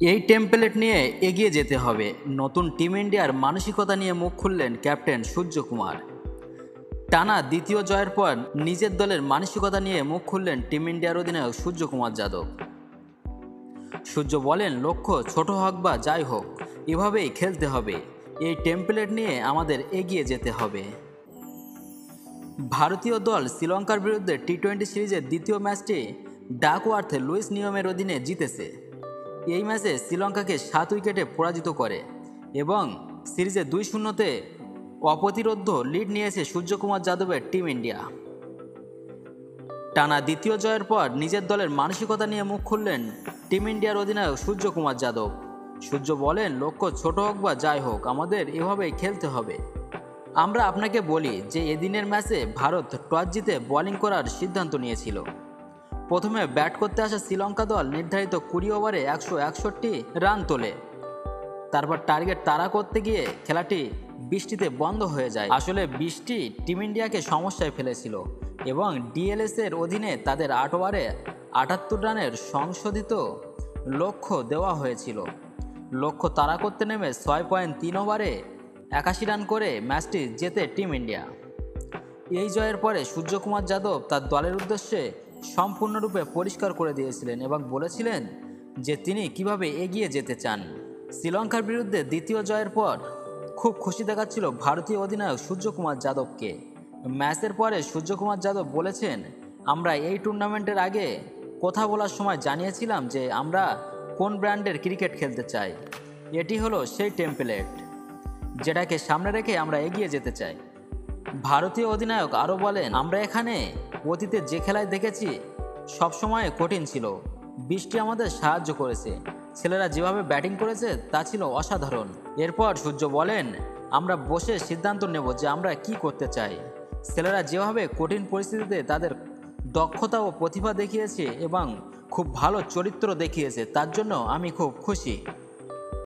এই টেমপ্লেট নিয়ে এগিয়ে যেতে হবে, নতুন টিম ইন্ডিয়ার মানসিকতা নিয়ে মুখ খুললেন ক্যাপ্টেন সূর্যকুমার। টানা দ্বিতীয় জয়ের পর নিজের দলের মানসিকতা নিয়ে মুখ খুললেন টিম ইন্ডিয়ার অধিনায়ক সূর্যকুমার যাদব। সূর্য বলেন, লক্ষ্য ছোট হোক বা যাই হোক, এভাবেই খেলতে হবে। এই টেমপ্লেট নিয়ে আমাদের এগিয়ে যেতে হবে। ভারতীয় দল শ্রীলঙ্কার বিরুদ্ধে টি-20 সিরিজের দ্বিতীয় ম্যাচটি ডাকওয়ার্থে লুইস নিয়মের অধীনে জিতেছে। এই ম্যাচে শ্রীলঙ্কাকে 7 উইকেটে পরাজিত করে এবং সিরিজে 2-0-তে অপ্রতিরোধ্য লিড নিয়েছে সূর্যকুমার যাদবের টিম ইন্ডিয়া। টানা দ্বিতীয় জয়ের পর নিজের দলের মানসিকতা নিয়ে মুখ খুললেন টিম ইন্ডিয়ার অধিনায়ক সূর্যকুমার যাদব। সূর্য বলেন, লক্ষ্য ছোট হোক বা যাই হোক, আমাদের এভাবেই খেলতে হবে। আমরা আপনাকে বলি যে এদিনের ম্যাচে ভারত টস জিতে বোলিং করার সিদ্ধান্ত নিয়েছিল। প্রথমে ব্যাট করতে আসা শ্রীলঙ্কা দল নির্ধারিত 20 ওভারে 161 রান তোলে। তারপর টার্গেট তাড়া করতে গিয়ে খেলাটি বৃষ্টিতে বন্ধ হয়ে যায়। আসলে বৃষ্টি টিম ইন্ডিয়াকে সমস্যায় ফেলেছিল এবং ডিএলএস এর অধীনে তাদের 8 ওভারে 78 রানের সংশোধিত লক্ষ্য দেওয়া হয়েছিল। লক্ষ্য তাড়া করতে নেমে 6.3 ওভারে 81 রান করে ম্যাচটি জেতে টিম ইন্ডিয়া। এই জয়ের পরে সূর্যকুমার যাদব তার দলের উদ্দেশ্যে সম্পূর্ণরূপে পরিষ্কার করে দিয়েছিলেন এবং বলেছিলেন যে তিনি কিভাবে এগিয়ে যেতে চান। শ্রীলঙ্কার বিরুদ্ধে দ্বিতীয় জয়ের পর খুব খুশি দেখাচ্ছিল ভারতীয় অধিনায়ক সূর্যকুমার যাদবকে। ম্যাচের পরে সূর্যকুমার যাদব বলেছেন, আমরা এই টুর্নামেন্টের আগে কথা বলার সময় জানিয়েছিলাম যে আমরা কোন ব্র্যান্ডের ক্রিকেট খেলতে চাই। এটি হলো সেই টেমপ্লেট যেটাকে সামনে রেখে আমরা এগিয়ে যেতে চাই। ভারতীয় অধিনায়ক আরও বলেন, আমরা এখানে অতীতে যে খেলায় দেখেছি সবসময় কঠিন ছিল। বৃষ্টি আমাদের সাহায্য করেছে। ছেলেরা যেভাবে ব্যাটিং করেছে তা ছিল অসাধারণ। এরপর সূর্য বলেন, আমরা বসে সিদ্ধান্ত নেব যে আমরা কি করতে চাই। ছেলেরা যেভাবে কঠিন পরিস্থিতিতে তাদের দক্ষতা ও প্রতিভা দেখিয়েছে এবং খুব ভালো চরিত্র দেখিয়েছে, তার জন্য আমি খুব খুশি।